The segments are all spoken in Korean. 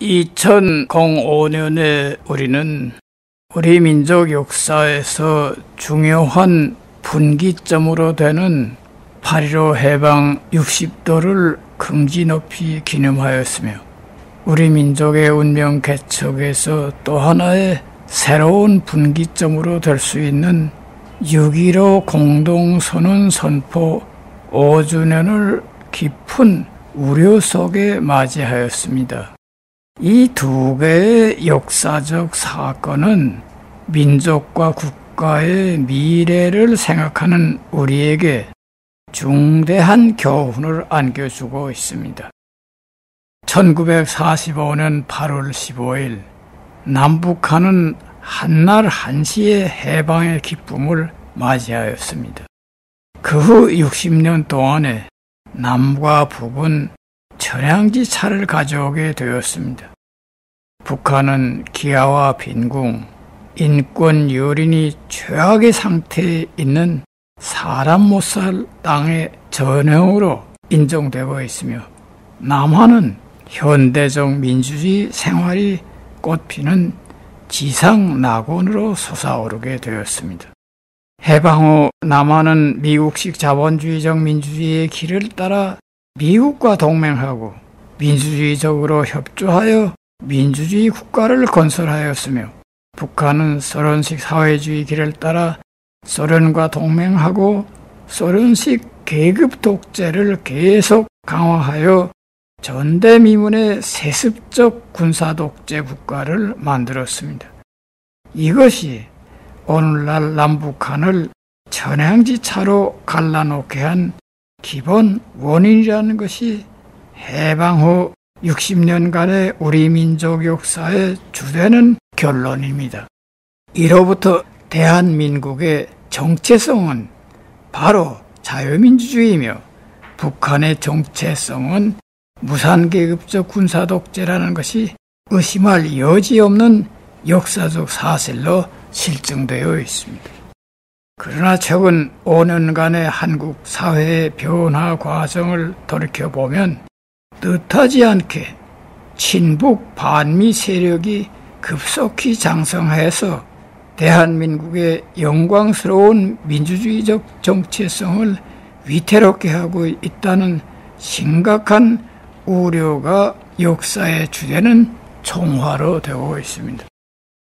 2005년에 우리는 우리 민족 역사에서 중요한 분기점으로 되는 8.15 해방 60도를 긍지 높이 기념하였으며 우리 민족의 운명 개척에서 또 하나의 새로운 분기점으로 될 수 있는 6.15 공동선언 선포 5주년을 깊은 우려 속에 맞이하였습니다. 이 두 개의 역사적 사건은 민족과 국가의 미래를 생각하는 우리에게 중대한 교훈을 안겨주고 있습니다. 1945년 8월 15일 남북한은 한날 한시의 해방의 기쁨을 맞이하였습니다. 그 후 60년 동안에 남과 북은 천양지 차를 가져오게 되었습니다. 북한은 기아와 빈궁, 인권 유린이 최악의 상태에 있는 사람 못 살 땅의 전형으로 인정되고 있으며 남한은 현대적 민주주의 생활이 꽃피는 지상 낙원으로 솟아오르게 되었습니다. 해방 후 남한은 미국식 자본주의적 민주주의의 길을 따라 미국과 동맹하고 민주주의적으로 협조하여 민주주의 국가를 건설하였으며 북한은 소련식 사회주의 길을 따라 소련과 동맹하고 소련식 계급 독재를 계속 강화하여 전대미문의 세습적 군사독재 국가를 만들었습니다. 이것이 오늘날 남북한을 천양지차로 갈라놓게 한 기본 원인이라는 것이 해방 후 60년간의 우리 민족 역사의 주되는 결론입니다. 이로부터 대한민국의 정체성은 바로 자유민주주의이며 북한의 정체성은 무산계급적 군사독재라는 것이 의심할 여지 없는 역사적 사실로 실증되어 있습니다. 그러나 최근 5년간의 한국 사회의 변화 과정을 돌이켜보면 뜻하지 않게 친북 반미 세력이 급속히 장성해서 대한민국의 영광스러운 민주주의적 정체성을 위태롭게 하고 있다는 심각한 우려가 역사의 주되는 총화로 되고 있습니다.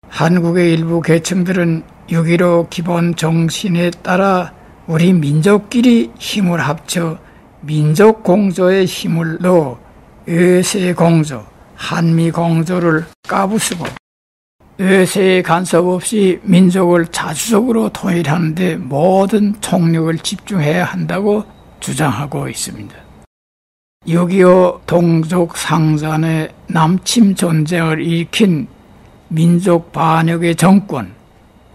한국의 일부 계층들은 6.15 기본 정신에 따라 우리 민족끼리 힘을 합쳐 민족공조의 힘을 넣어 외세공조, 한미공조를 까부수고 외세의 간섭 없이 민족을 자주적으로 통일하는 데 모든 총력을 집중해야 한다고 주장하고 있습니다. 6.25 동족 상잔의 남침 전쟁을 일으킨 민족 반역의 정권,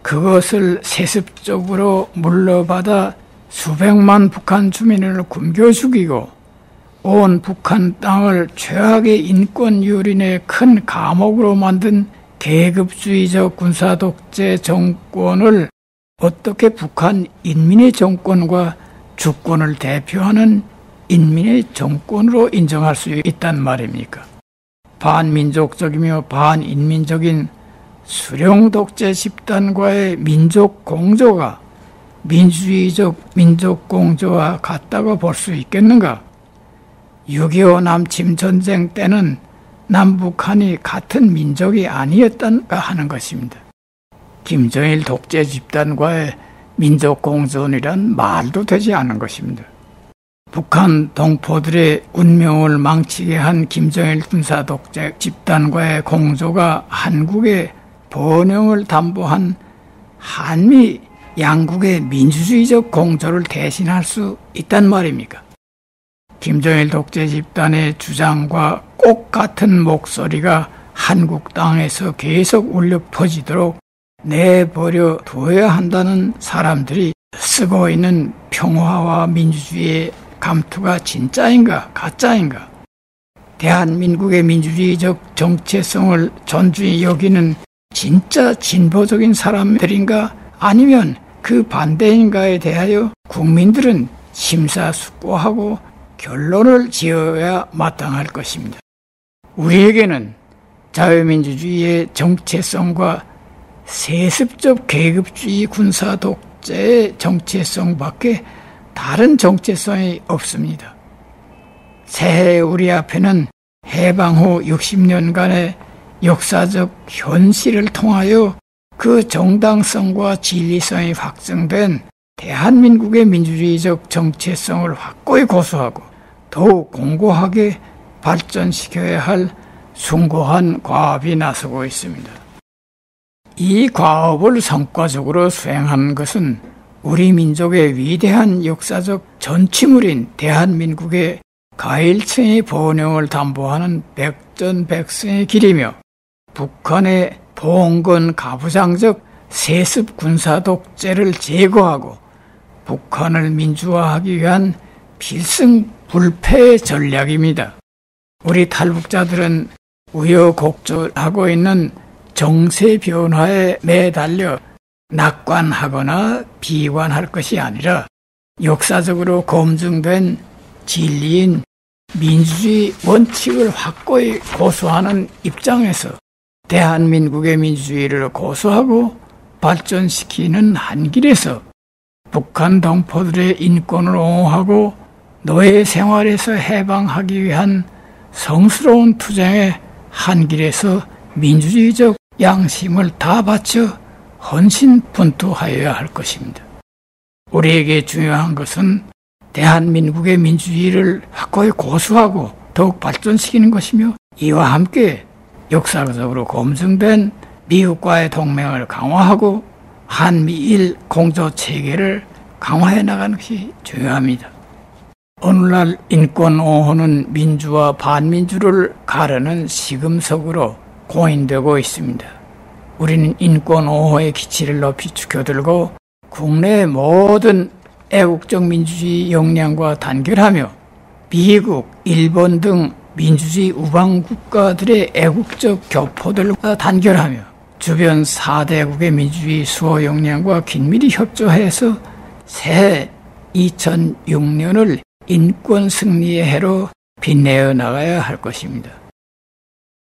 그것을 세습적으로 물러받아 수백만 북한 주민을 굶겨 죽이고 온 북한 땅을 최악의 인권 유린의 큰 감옥으로 만든 계급주의적 군사독재 정권을 어떻게 북한 인민의 정권과 주권을 대표하는 인민의 정권으로 인정할 수 있단 말입니까? 반민족적이며 반인민적인 수령독재 집단과의 민족공조가 민주주의적 민족공조와 같다고 볼 수 있겠는가? 6.25 남침전쟁 때는 남북한이 같은 민족이 아니었던가 하는 것입니다. 김정일 독재 집단과의 민족공존이란 말도 되지 않은 것입니다. 북한 동포들의 운명을 망치게 한 김정일 군사독재 집단과의 공조가 한국의 번영을 담보한 한미 양국의 민주주의적 공조를 대신할 수 있단 말입니까? 김정일 독재 집단의 주장과 꼭 같은 목소리가 한국 땅에서 계속 울려 퍼지도록 내버려 두어야 한다는 사람들이 쓰고 있는 평화와 민주주의의 감투가 진짜인가 가짜인가? 대한민국의 민주주의적 정체성을 존중히 여기는 진짜 진보적인 사람들인가 아니면 그 반대인가에 대하여 국민들은 심사숙고하고 결론을 지어야 마땅할 것입니다. 우리에게는 자유민주주의의 정체성과 세습적 계급주의 군사 독재의 정체성밖에 다른 정체성이 없습니다. 새해 우리 앞에는 해방 후 60년간의 역사적 현실을 통하여 그 정당성과 진리성이 확증된 대한민국의 민주주의적 정체성을 확고히 고수하고 더욱 공고하게 발전시켜야 할 숭고한 과업이 나서고 있습니다. 이 과업을 성과적으로 수행한 것은 우리 민족의 위대한 역사적 전치물인 대한민국의 가일층의 번영을 담보하는 백전백승의 길이며 북한의 봉건 가부장적 세습 군사 독재를 제거하고 북한을 민주화하기 위한 필승불패의 전략입니다. 우리 탈북자들은 우여곡절하고 있는 정세 변화에 매달려 낙관하거나 비관할 것이 아니라 역사적으로 검증된 진리인 민주주의 원칙을 확고히 고수하는 입장에서 대한민국의 민주주의를 고수하고 발전시키는 한 길에서 북한 동포들의 인권을 옹호하고 노예 생활에서 해방하기 위한 성스러운 투쟁의 한 길에서 민주주의적 양심을 다 바쳐 헌신분투하여야 할 것입니다. 우리에게 중요한 것은 대한민국의 민주주의를 확고히 고수하고 더욱 발전시키는 것이며 이와 함께 역사적으로 검증된 미국과의 동맹을 강화하고 한미일 공조체계를 강화해 나가는 것이 중요합니다. 오늘날 인권옹호는 민주와 반민주를 가르는 시금석으로 고인되고 있습니다. 우리는 인권옹호의 기치를 높이 지켜들고 국내의 모든 애국적 민주주의 역량과 단결하며 미국, 일본 등 민주주의 우방 국가들의 애국적 교포들과 단결하며 주변 4대국의 민주주의 수호 역량과 긴밀히 협조해서 새해 2006년을 인권 승리의 해로 빛내어 나가야 할 것입니다.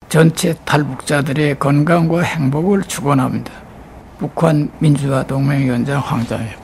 전체 탈북자들의 건강과 행복을 축원합니다. 북한 민주화 동맹위원장 황자입니다.